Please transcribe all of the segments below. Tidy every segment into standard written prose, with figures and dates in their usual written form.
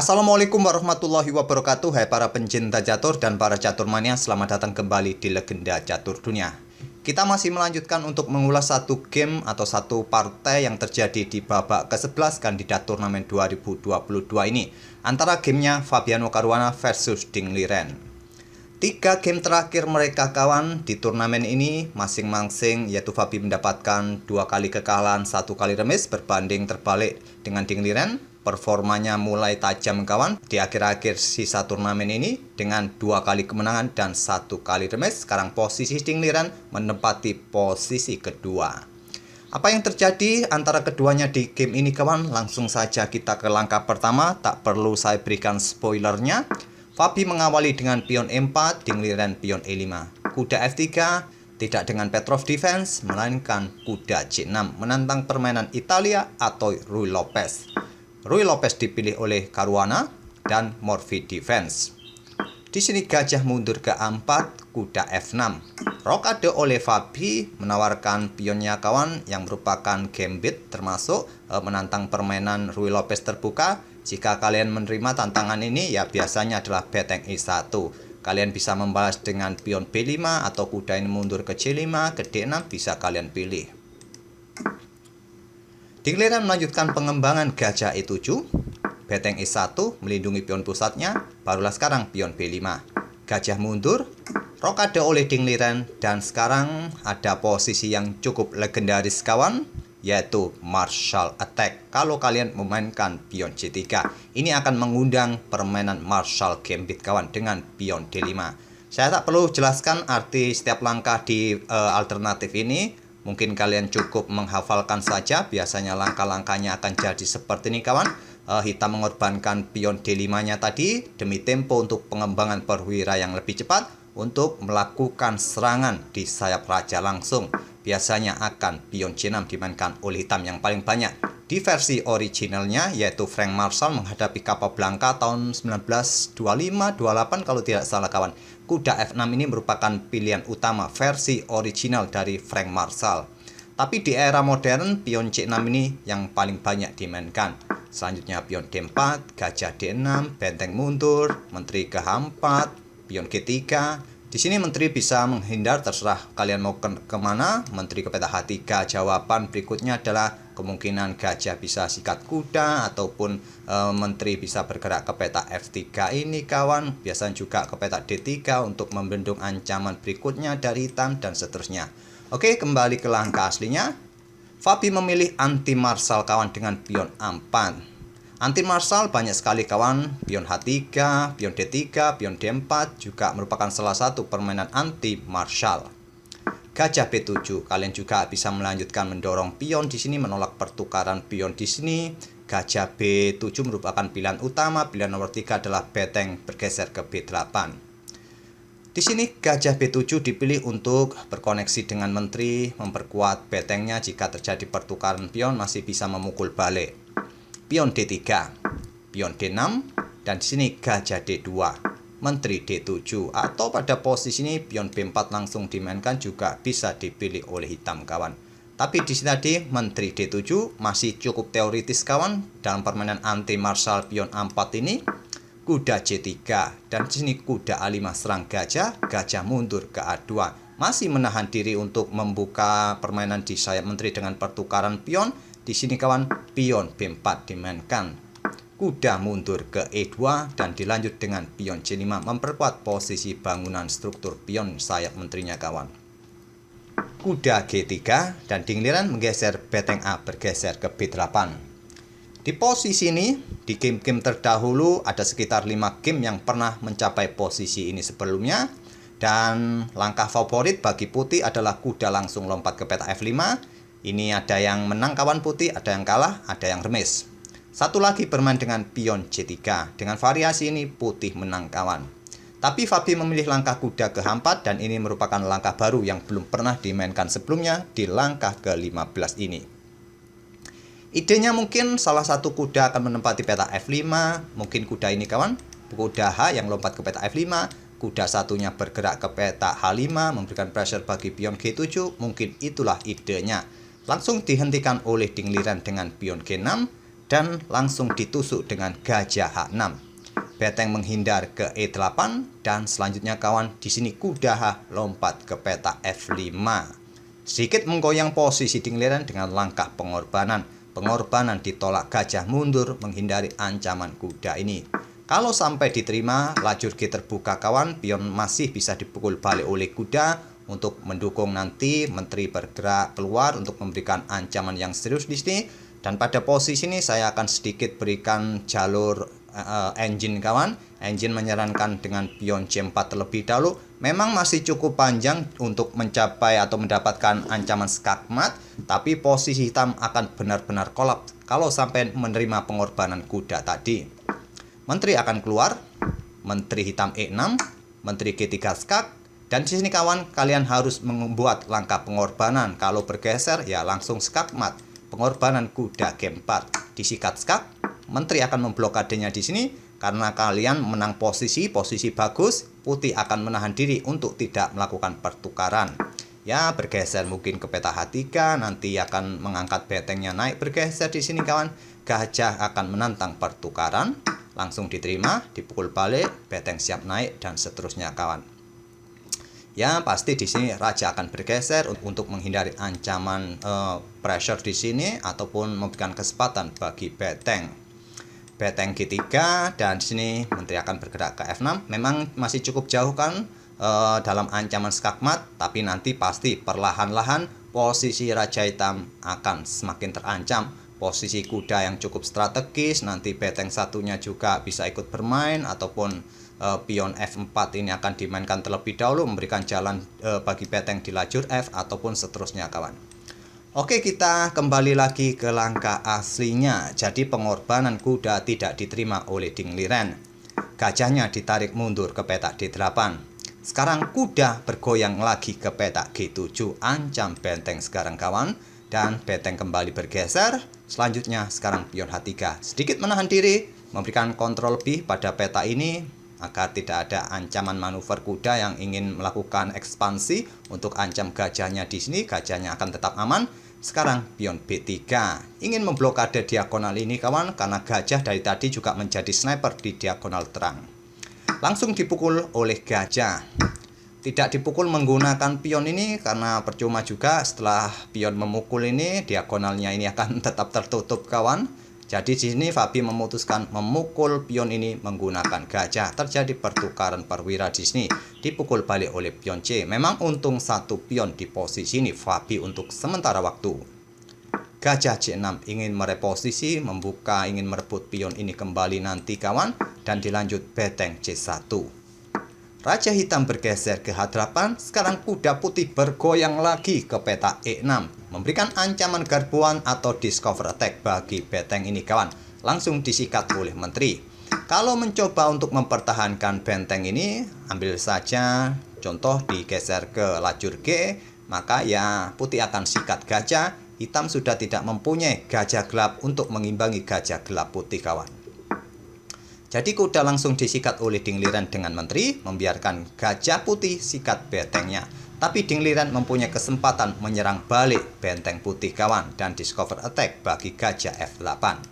Assalamualaikum warahmatullahi wabarakatuh. Hai para pencinta catur dan para catur mania, selamat datang kembali di Legenda Catur Dunia. Kita masih melanjutkan untuk mengulas satu game atau satu partai yang terjadi di babak ke-11 kandidat turnamen 2022 ini, antara gamenya Fabiano Caruana versus Ding Liren. 3 game terakhir mereka kawan di turnamen ini masing-masing, yaitu Fabi mendapatkan 2 kali kekalahan, 1 kali remis, berbanding terbalik dengan Ding Liren. Performanya mulai tajam kawan di akhir-akhir sisa turnamen ini dengan 2 kali kemenangan dan 1 kali remis. Sekarang posisi Ding Liren menempati posisi kedua. Apa yang terjadi antara keduanya di game ini kawan? Langsung saja kita ke langkah pertama, tak perlu saya berikan spoilernya. Fabi mengawali dengan pion E4, Ding Liren pion E5. Kuda F3 tidak dengan Petrov defense, melainkan kuda C6 menantang permainan Italia atau Ruy Lopez. Ruy Lopez dipilih oleh Caruana dan Morphy defense. Di sini gajah mundur ke A4, kuda F6. Rokade oleh Fabi menawarkan pionnya kawan yang merupakan gambit, termasuk menantang permainan Ruy Lopez terbuka. Jika kalian menerima tantangan ini, ya biasanya adalah beteng E1. Kalian bisa membalas dengan pion B5 atau kuda ini mundur ke C5, ke D6 bisa kalian pilih. Ding Liren melanjutkan pengembangan gajah E7, beteng E1 melindungi pion pusatnya, barulah sekarang pion B5. Gajah mundur, rokade oleh Ding Liren, dan sekarang ada posisi yang cukup legendaris kawan, yaitu martial attack. Kalau kalian memainkan pion C3, ini akan mengundang permainan martial gambit kawan dengan pion D5. Saya tak perlu jelaskan arti setiap langkah di alternatif ini. Mungkin kalian cukup menghafalkan saja, biasanya langkah-langkahnya akan jadi seperti ini kawan. Hitam mengorbankan pion D5-nya tadi demi tempo untuk pengembangan perwira yang lebih cepat untuk melakukan serangan di sayap raja langsung. Biasanya akan pion C6 dimainkan oleh hitam yang paling banyak. Di versi originalnya, yaitu Frank Marshall menghadapi Capablanca tahun 1925-28 kalau tidak salah kawan. Kuda F6 ini merupakan pilihan utama versi original dari Frank Marshall. Tapi di era modern, pion C6 ini yang paling banyak dimainkan. Selanjutnya pion D4, gajah D6, benteng mundur, menteri ke H4, pion G3. Di sini menteri bisa menghindar, terserah kalian mau kemana. Menteri ke peta H3. Jawaban berikutnya adalah kemungkinan gajah bisa sikat kuda, ataupun menteri bisa bergerak ke peta F3 ini kawan. Biasanya juga ke peta D3 untuk membendung ancaman berikutnya dari hitam dan seterusnya. Oke, kembali ke langkah aslinya. Fabi memilih anti martial kawan dengan pion A4. Anti martial banyak sekali kawan, pion H3, pion D3, pion D4 juga merupakan salah satu permainan anti martial. Gajah B7, kalian juga bisa melanjutkan mendorong pion di sini, menolak pertukaran pion di sini. Gajah B7 merupakan pilihan utama, pilihan nomor 3 adalah beteng bergeser ke B8. Di sini gajah B7 dipilih untuk berkoneksi dengan menteri, memperkuat betengnya jika terjadi pertukaran pion masih bisa memukul balik. Pion D3, pion D6, dan di sini gajah D2, menteri D7, atau pada posisi ini pion B4 langsung dimainkan juga bisa dipilih oleh hitam kawan. Tapi di sini tadi menteri D7 masih cukup teoritis kawan. Dalam permainan anti martial pion A4 ini, kuda C3, dan di sini kuda A5 serang gajah, gajah mundur ke A2. Masih menahan diri untuk membuka permainan di sayap menteri dengan pertukaran pion. Di sini kawan, pion B4 dimainkan, kuda mundur ke E2, dan dilanjut dengan pion C5 memperkuat posisi bangunan struktur pion sayap menterinya kawan. Kuda G3 dan Ding Liren menggeser beteng A bergeser ke B8. Di posisi ini, di game-game terdahulu ada sekitar 5 game yang pernah mencapai posisi ini sebelumnya. Dan langkah favorit bagi putih adalah kuda langsung lompat ke peta F5. Ini ada yang menang kawan putih, ada yang kalah, ada yang remis. Satu lagi bermain dengan pion C3. Dengan variasi ini putih menang kawan. Tapi Fabi memilih langkah kuda ke H4, dan ini merupakan langkah baru yang belum pernah dimainkan sebelumnya di langkah ke-15 ini. Idenya mungkin salah satu kuda akan menempati peta F5. Mungkin kuda ini kawan, kuda H yang lompat ke peta F5. Kuda satunya bergerak ke peta H5, memberikan pressure bagi pion G7. Mungkin itulah idenya. Langsung dihentikan oleh Ding Liren dengan pion G6. dan langsung ditusuk dengan gajah H6. Beteng menghindar ke E8 dan selanjutnya kawan di sini kuda H lompat ke petak F5. Sedikit menggoyang posisi dingliran dengan langkah pengorbanan. Pengorbanan ditolak gajah mundur menghindari ancaman kuda ini. Kalau sampai diterima, lajur G terbuka kawan, pion masih bisa dipukul balik oleh kuda untuk mendukung nanti menteri bergerak keluar untuk memberikan ancaman yang serius di sini. Dan pada posisi ini saya akan sedikit berikan jalur engine kawan. Engine menyarankan dengan pion C4 terlebih dahulu. Memang masih cukup panjang untuk mencapai atau mendapatkan ancaman skakmat, tapi posisi hitam akan benar-benar kolaps kalau sampai menerima pengorbanan kuda tadi. Menteri akan keluar, menteri hitam E6, menteri G3 skak, dan di sini kawan kalian harus membuat langkah pengorbanan. Kalau bergeser ya langsung skakmat. Pengorbanan kuda G4 disikat skak, menteri akan memblokadenya di sini karena kalian menang posisi bagus, putih akan menahan diri untuk tidak melakukan pertukaran. Ya, bergeser mungkin ke peta H3, nanti akan mengangkat betengnya naik bergeser di sini kawan. Gajah akan menantang pertukaran, langsung diterima, dipukul balik, beteng siap naik dan seterusnya kawan. Ya, pasti di sini raja akan bergeser untuk menghindari ancaman pressure di sini ataupun memberikan kesempatan bagi beteng. Beteng G3 dan di sini menteri akan bergerak ke F6. Memang masih cukup jauh kan dalam ancaman skakmat, tapi nanti pasti perlahan-lahan posisi raja hitam akan semakin terancam. Posisi kuda yang cukup strategis, nanti beteng satunya juga bisa ikut bermain ataupun pion F4 ini akan dimainkan terlebih dahulu memberikan jalan bagi beteng di lajur F ataupun seterusnya kawan. Oke, kita kembali lagi ke langkah aslinya. Jadi pengorbanan kuda tidak diterima oleh dingliran. Gajahnya ditarik mundur ke petak D8. Sekarang kuda bergoyang lagi ke petak G7, ancam benteng sekarang kawan. Dan beteng kembali bergeser. Selanjutnya sekarang pion H3 sedikit menahan diri, memberikan kontrol lebih pada peta ini agar tidak ada ancaman manuver kuda yang ingin melakukan ekspansi untuk ancam gajahnya di sini. Gajahnya akan tetap aman. Sekarang pion B3 ingin memblokade diagonal ini kawan, karena gajah dari tadi juga menjadi sniper di diagonal terang. Langsung dipukul oleh gajah. Tidak dipukul menggunakan pion ini karena percuma juga, setelah pion memukul ini diagonalnya ini akan tetap tertutup kawan. Jadi di sini Fabi memutuskan memukul pion ini menggunakan gajah. Terjadi pertukaran perwira di sini, dipukul balik oleh pion C. Memang untung satu pion di posisi ini Fabi untuk sementara waktu. Gajah C6 ingin mereposisi, membuka, ingin merebut pion ini kembali nanti kawan, dan dilanjut beteng C1. Raja hitam bergeser ke H8, sekarang kuda putih bergoyang lagi ke peta E6, memberikan ancaman garbuan atau discover attack bagi beteng ini kawan. Langsung disikat oleh menteri. Kalau mencoba untuk mempertahankan benteng ini, ambil saja contoh digeser ke lajur G, maka ya putih akan sikat gajah, hitam sudah tidak mempunyai gajah gelap untuk mengimbangi gajah gelap putih kawan. Jadi kuda langsung disikat oleh dingliran dengan menteri, membiarkan gajah putih sikat bentengnya. Tapi dingliran mempunyai kesempatan menyerang balik benteng putih kawan dan discover attack bagi gajah F8.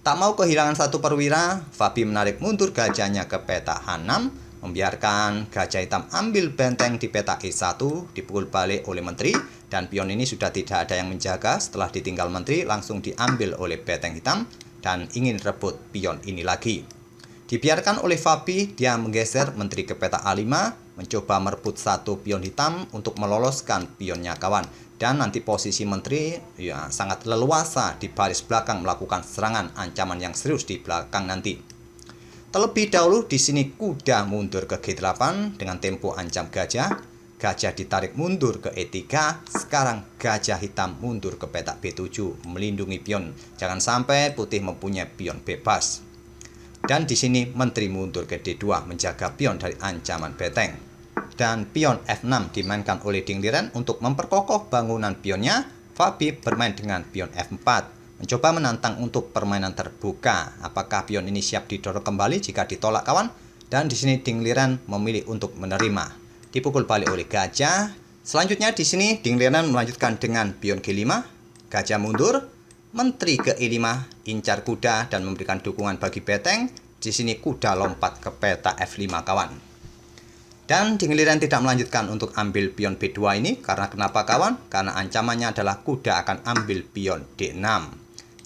Tak mau kehilangan satu perwira, Fabi menarik mundur gajahnya ke peta H6, membiarkan gajah hitam ambil benteng di peta E1, dipukul balik oleh menteri, dan pion ini sudah tidak ada yang menjaga. Setelah ditinggal menteri, langsung diambil oleh benteng hitam dan ingin rebut pion ini lagi. Dibiarkan oleh Fabi, dia menggeser menteri ke peta A5, mencoba merebut satu pion hitam untuk meloloskan pionnya kawan. Dan nanti posisi menteri ya sangat leluasa di baris belakang melakukan serangan ancaman yang serius di belakang nanti. Terlebih dahulu di sini kuda mundur ke G8 dengan tempo ancam gajah. Gajah ditarik mundur ke E3, sekarang gajah hitam mundur ke peta B7 melindungi pion. Jangan sampai putih mempunyai pion bebas. Dan di sini menteri mundur ke D2 menjaga pion dari ancaman beteng. Dan pion F6 dimainkan oleh dingliran untuk memperkokoh bangunan pionnya. Fabi bermain dengan pion F4, mencoba menantang untuk permainan terbuka. Apakah pion ini siap didorong kembali jika ditolak kawan? Dan di sini dingliran memilih untuk menerima. Dipukul balik oleh gajah. Selanjutnya di sini dingliran melanjutkan dengan pion G5. Gajah mundur. Menteri ke E5 incar kuda dan memberikan dukungan bagi beteng. Di sini kuda lompat ke peta F5 kawan. Dan di giliran tidak melanjutkan untuk ambil pion B2 ini. Karena kenapa kawan? Karena ancamannya adalah kuda akan ambil pion D6.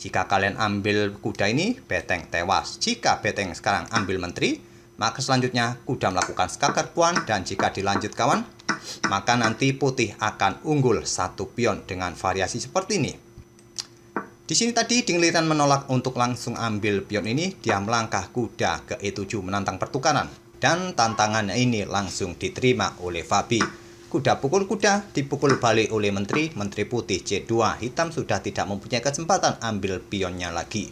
Jika kalian ambil kuda ini, beteng tewas. Jika beteng sekarang ambil menteri, maka selanjutnya kuda melakukan skakar puan. Dan jika dilanjut kawan, maka nanti putih akan unggul satu pion dengan variasi seperti ini. Di sini tadi di giliran menolak untuk langsung ambil pion ini, dia melangkah kuda ke E7 menantang pertukaran. Dan tantangannya ini langsung diterima oleh Fabi. Kuda pukul kuda, dipukul balik oleh menteri. Menteri putih C2, hitam sudah tidak mempunyai kesempatan ambil pionnya lagi.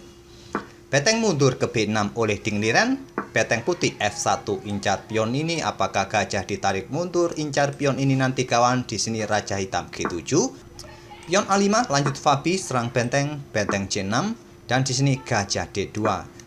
Beteng mundur ke B6 oleh dingliran. Beteng putih F1 incar pion ini. Apakah gajah ditarik mundur incar pion ini nanti kawan? Di sini raja hitam G7. Pion A5 lanjut Fabi serang benteng C6 dan di sini gajah D2.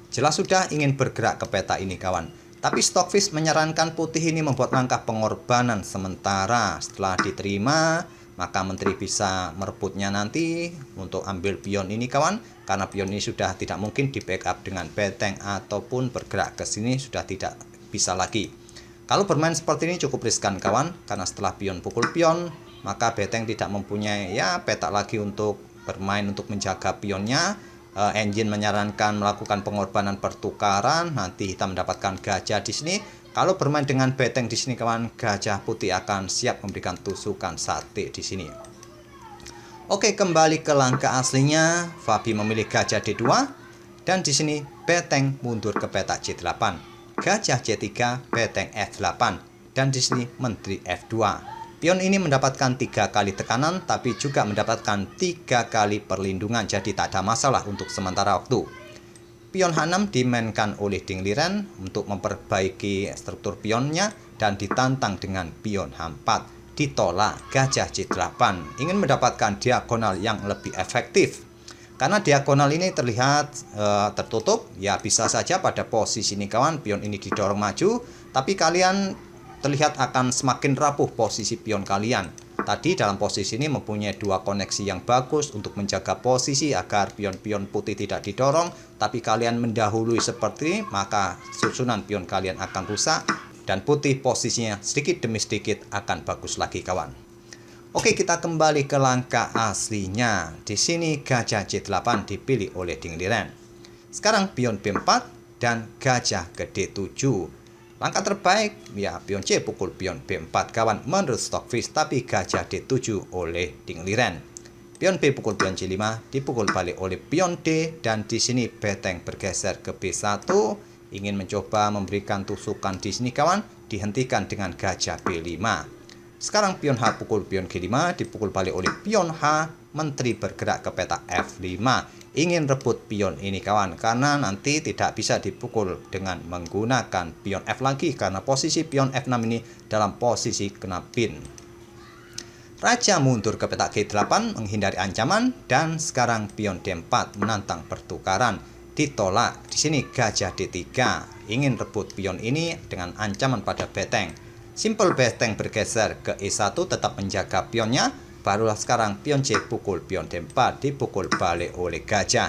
Jelas sudah ingin bergerak ke peta ini kawan. Tapi Stockfish menyarankan putih ini membuat langkah pengorbanan sementara. Setelah diterima, maka menteri bisa merebutnya nanti untuk ambil pion ini kawan. Karena pion ini sudah tidak mungkin di backup dengan beteng ataupun bergerak ke sini sudah tidak bisa lagi. Kalau bermain seperti ini cukup riskan kawan, karena setelah pion pukul pion, maka beteng tidak mempunyai peta lagi untuk bermain untuk menjaga pionnya. Engine menyarankan melakukan pengorbanan pertukaran. Nanti hitam mendapatkan gajah di sini. Kalau bermain dengan beteng di sini kawan, gajah putih akan siap memberikan tusukan sate di sini. Oke, kembali ke langkah aslinya. Fabi memilih gajah D2 dan di sini beteng mundur ke peta C8. Gajah C3, beteng F8 dan di sini menteri F2. Pion ini mendapatkan 3 kali tekanan, tapi juga mendapatkan 3 kali perlindungan, jadi tak ada masalah untuk sementara waktu. Pion H6 dimainkan oleh dingliran untuk memperbaiki struktur pionnya dan ditantang dengan pion H4. Ditolak gajah C8, ingin mendapatkan diagonal yang lebih efektif. Karena diagonal ini terlihat tertutup, ya bisa saja pada posisi ini kawan, pion ini didorong maju, tapi kalian terlihat akan semakin rapuh posisi pion kalian. Tadi dalam posisi ini mempunyai 2 koneksi yang bagus untuk menjaga posisi agar pion-pion putih tidak didorong, tapi kalian mendahului seperti ini, maka susunan pion kalian akan rusak dan putih posisinya sedikit demi sedikit akan bagus lagi kawan. Oke, kita kembali ke langkah aslinya. Di sini gajah C8 dipilih oleh dingliran. Sekarang pion B4 dan gajah ke D7. Langkah terbaik, ya pion C pukul pion B4 kawan menurut Stockfish, tapi gajah D7 oleh dingliran. Pion B pukul pion C5 dipukul balik oleh pion D dan di sini beteng bergeser ke B1, ingin mencoba memberikan tusukan di sini kawan, dihentikan dengan gajah B5. Sekarang pion H pukul pion G5 dipukul balik oleh pion H, menteri bergerak ke peta F5. Ingin rebut pion ini kawan, karena nanti tidak bisa dipukul dengan menggunakan pion F lagi, karena posisi pion F6 ini dalam posisi kena pin. Raja mundur ke peta G8 menghindari ancaman dan sekarang pion D4 menantang pertukaran. Ditolak. Di sini gajah D3 ingin rebut pion ini dengan ancaman pada beteng. Simple beteng bergeser ke E1 tetap menjaga pionnya. Barulah sekarang pion C pukul pion D4 dipukul balik oleh gajah.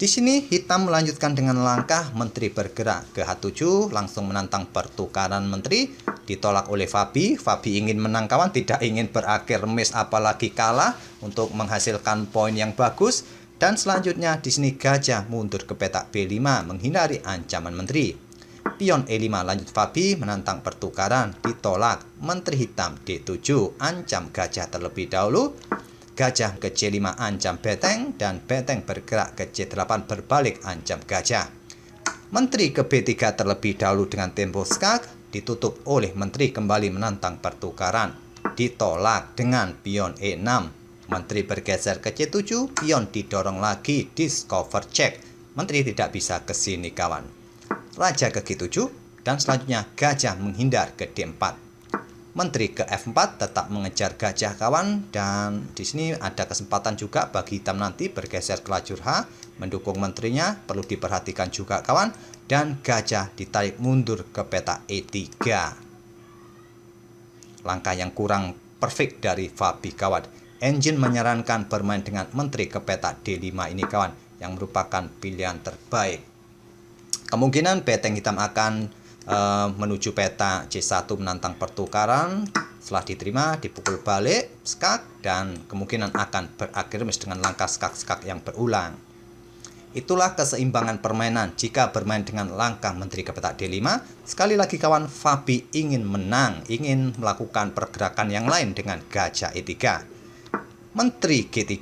Di sini hitam melanjutkan dengan langkah menteri bergerak ke H7 langsung menantang pertukaran menteri. Ditolak oleh Fabi. Fabi ingin menang kawan, tidak ingin berakhir miss apalagi kalah untuk menghasilkan poin yang bagus. Dan selanjutnya di sini gajah mundur ke peta B5 menghindari ancaman menteri. Pion E5 lanjut Fabi menantang pertukaran, ditolak. Menteri hitam D7 ancam gajah terlebih dahulu. Gajah ke C5 ancam beteng dan beteng bergerak ke C8 berbalik ancam gajah. Menteri ke B3 terlebih dahulu dengan tempo skak, ditutup oleh menteri kembali menantang pertukaran. Ditolak dengan pion E6. Menteri bergeser ke C7, pion didorong lagi, discover check. Menteri tidak bisa ke sini kawan. Raja ke G7 dan selanjutnya gajah menghindar ke D4. Menteri ke F4 tetap mengejar gajah kawan dan di sini ada kesempatan juga bagi hitam nanti bergeser ke lajur H mendukung menterinya, perlu diperhatikan juga kawan, dan gajah ditarik mundur ke peta E3. Langkah yang kurang perfect dari Fabi kawan. engine menyarankan bermain dengan menteri ke peta D5 ini kawan, yang merupakan pilihan terbaik. Kemungkinan beteng hitam akan menuju peta C1 menantang pertukaran. Setelah diterima, dipukul balik skak, dan kemungkinan akan berakhir dengan langkah skak-skak yang berulang. Itulah keseimbangan permainan jika bermain dengan langkah menteri ke peta D5. Sekali lagi kawan, Fabi ingin menang, ingin melakukan pergerakan yang lain dengan gajah E3. Menteri G3,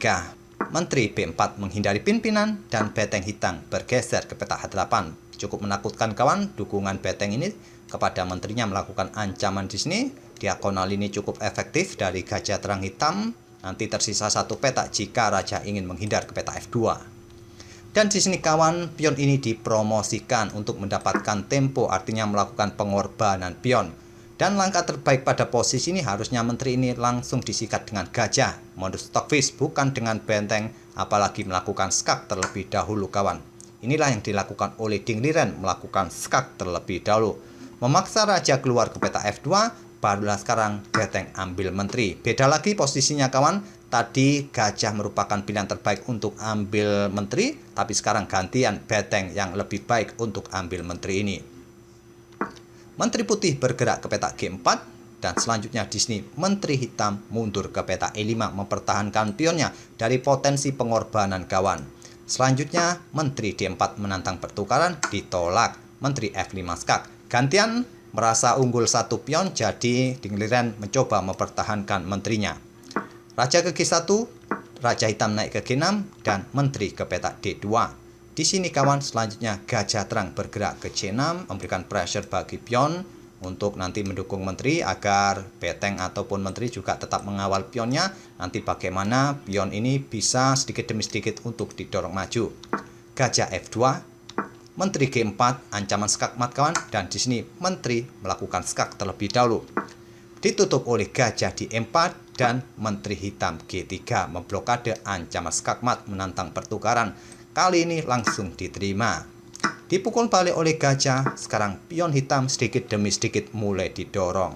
menteri B4 menghindari pimpinan, dan beteng hitam bergeser ke peta H8. Cukup menakutkan kawan, dukungan beteng ini kepada menterinya melakukan ancaman di sini. Diagonal ini cukup efektif dari gajah terang hitam. Nanti tersisa satu peta jika raja ingin menghindar ke peta F2. Dan di sini kawan, pion ini dipromosikan untuk mendapatkan tempo, artinya melakukan pengorbanan pion. Dan langkah terbaik pada posisi ini harusnya menteri ini langsung disikat dengan gajah, modus stockfish, bukan dengan benteng, apalagi melakukan skak terlebih dahulu kawan. Inilah yang dilakukan oleh Ding Liren, melakukan skak terlebih dahulu. Memaksa raja keluar ke peta F2, barulah sekarang beteng ambil menteri. Beda lagi posisinya kawan, tadi gajah merupakan pilihan terbaik untuk ambil menteri, tapi sekarang gantian beteng yang lebih baik untuk ambil menteri ini. Menteri putih bergerak ke peta G4, dan selanjutnya di sini menteri hitam mundur ke peta E5 mempertahankan pionnya dari potensi pengorbanan kawan. Selanjutnya menteri D4 menantang pertukaran, ditolak. Menteri F5 skak. Gantian merasa unggul satu pion, jadi Ding Liren mencoba mempertahankan menterinya. Raja ke G1, raja hitam naik ke G6, dan menteri ke peta D2. Di sini kawan, selanjutnya gajah terang bergerak ke C6, memberikan pressure bagi pion untuk nanti mendukung menteri agar beteng ataupun menteri juga tetap mengawal pionnya. Nanti bagaimana pion ini bisa sedikit demi sedikit untuk didorong maju. Gajah F2, menteri G4, ancaman skak mat kawan, dan di sini menteri melakukan skak terlebih dahulu. Ditutup oleh gajah di E4, dan menteri hitam G3 memblokade ancaman skak mat menantang pertukaran. Kali ini langsung diterima. Dipukul balik oleh gajah, sekarang pion hitam sedikit demi sedikit mulai didorong.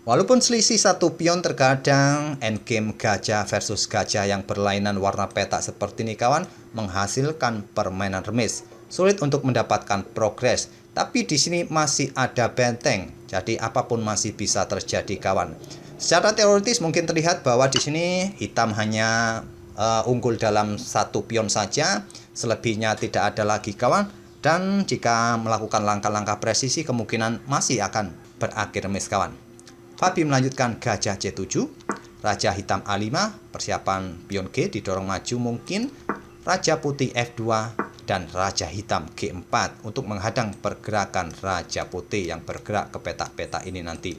Walaupun selisih satu pion, terkadang endgame gajah versus gajah yang berlainan warna peta seperti ini kawan menghasilkan permainan remis. Sulit untuk mendapatkan progres, tapi di sini masih ada benteng, jadi apapun masih bisa terjadi kawan. Secara teoritis mungkin terlihat bahwa di sini hitam hanya unggul dalam satu pion saja, selebihnya tidak ada lagi kawan. Dan jika melakukan langkah-langkah presisi, kemungkinan masih akan berakhir remis kawan. Fabi melanjutkan gajah C7, raja hitam A5, persiapan pion G didorong maju mungkin, raja putih F2, dan raja hitam G4 untuk menghadang pergerakan raja putih yang bergerak ke peta-peta ini nanti.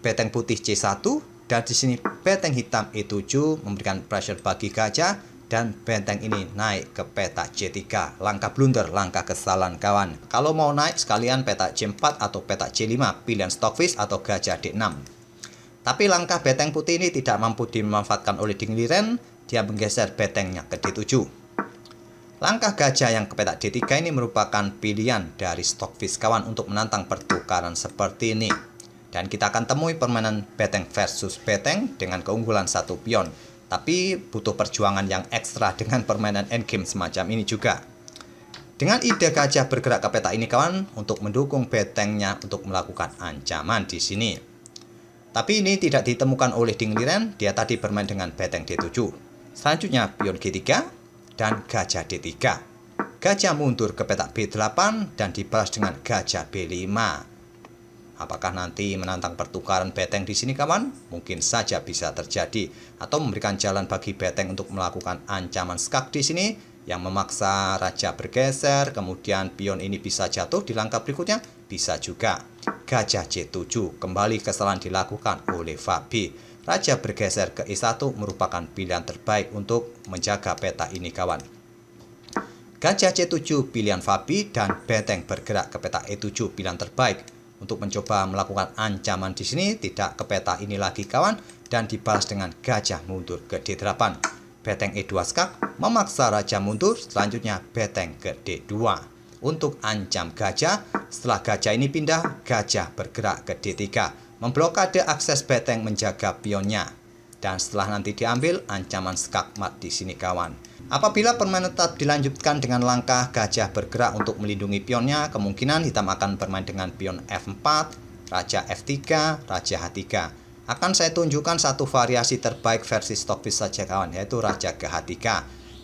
Beteng putih C1, dan di sini beteng hitam E7 memberikan pressure bagi gajah, dan benteng ini naik ke peta C3. Langkah blunder, langkah kesalahan kawan. Kalau mau naik sekalian peta C4 atau peta C5, pilihan stockfish atau gajah D6. Tapi langkah beteng putih ini tidak mampu dimanfaatkan oleh Ding Liren, dia menggeser betengnya ke D7. Langkah gajah yang ke peta D3 ini merupakan pilihan dari stockfish kawan untuk menantang pertukaran seperti ini. Dan kita akan temui permainan beteng versus beteng dengan keunggulan satu pion. Tapi butuh perjuangan yang ekstra dengan permainan endgame semacam ini juga. Dengan ide gajah bergerak ke peta ini kawan untuk mendukung betengnya untuk melakukan ancaman di sini. Tapi ini tidak ditemukan oleh Ding Liren, dia tadi bermain dengan beteng D7. Selanjutnya pion G3 dan gajah D3. Gajah mundur ke peta B8 dan dibalas dengan gajah B5. Apakah nanti menantang pertukaran beteng di sini kawan? Mungkin saja bisa terjadi, atau memberikan jalan bagi beteng untuk melakukan ancaman skak di sini yang memaksa raja bergeser, kemudian pion ini bisa jatuh di langkah berikutnya, bisa juga. Gajah C7, kembali kesalahan dilakukan oleh Fabi. Raja bergeser ke E1 merupakan pilihan terbaik untuk menjaga peta ini kawan. Gajah C7 pilihan Fabi, dan beteng bergerak ke peta E7 pilihan terbaik. Untuk mencoba melakukan ancaman di sini, tidak ke peta ini lagi kawan, dan dibalas dengan gajah mundur ke D8. Beteng E2 skak, memaksa raja mundur, selanjutnya beteng ke D2. Untuk ancam gajah, setelah gajah ini pindah, gajah bergerak ke D3, memblokade akses beteng menjaga pionnya. Dan setelah nanti diambil, ancaman skakmat di sini kawan. Apabila permainan tetap dilanjutkan dengan langkah gajah bergerak untuk melindungi pionnya, kemungkinan hitam akan bermain dengan pion F4, Raja F3, Raja H3. Akan saya tunjukkan satu variasi terbaik versi Stockfish saja kawan, yaitu Raja ke H3.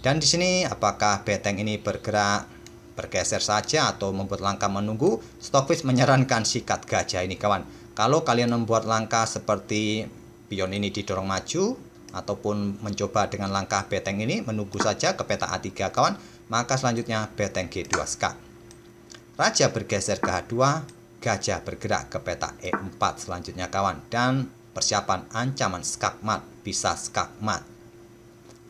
Dan di sini apakah beteng ini bergerak, bergeser saja atau membuat langkah menunggu? Stockfish menyarankan sikat gajah ini kawan. Kalau kalian membuat langkah seperti pion ini didorong maju ataupun mencoba dengan langkah beteng ini menunggu saja ke peta A3 kawan, maka selanjutnya beteng G2 skak. Raja bergeser ke H2, gajah bergerak ke peta E4 selanjutnya kawan, dan persiapan ancaman skakmat, bisa skakmat.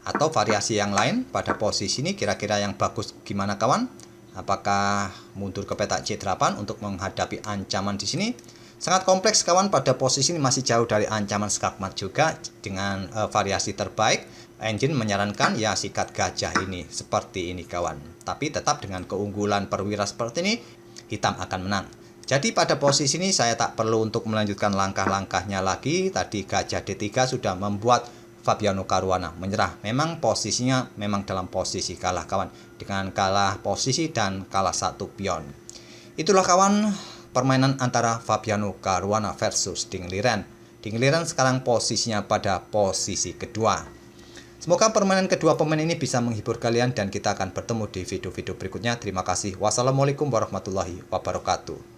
Atau variasi yang lain pada posisi ini kira-kira yang bagus gimana kawan? Apakah mundur ke peta C8 untuk menghadapi ancaman di sini? Sangat kompleks kawan, pada posisi ini masih jauh dari ancaman skakmat juga. Dengan variasi terbaik, engine menyarankan ya sikat gajah ini seperti ini kawan. Tapi tetap dengan keunggulan perwira seperti ini, hitam akan menang. Jadi pada posisi ini saya tak perlu untuk melanjutkan langkah-langkahnya lagi. Tadi gajah D3 sudah membuat Fabiano Caruana menyerah. Memang posisinya memang dalam posisi kalah kawan, dengan kalah posisi dan kalah satu pion. Itulah kawan permainan antara Fabiano Caruana versus Ding Liren. Ding Liren sekarang posisinya pada posisi kedua. Semoga permainan kedua pemain ini bisa menghibur kalian dan kita akan bertemu di video-video berikutnya. Terima kasih. Wassalamualaikum warahmatullahi wabarakatuh.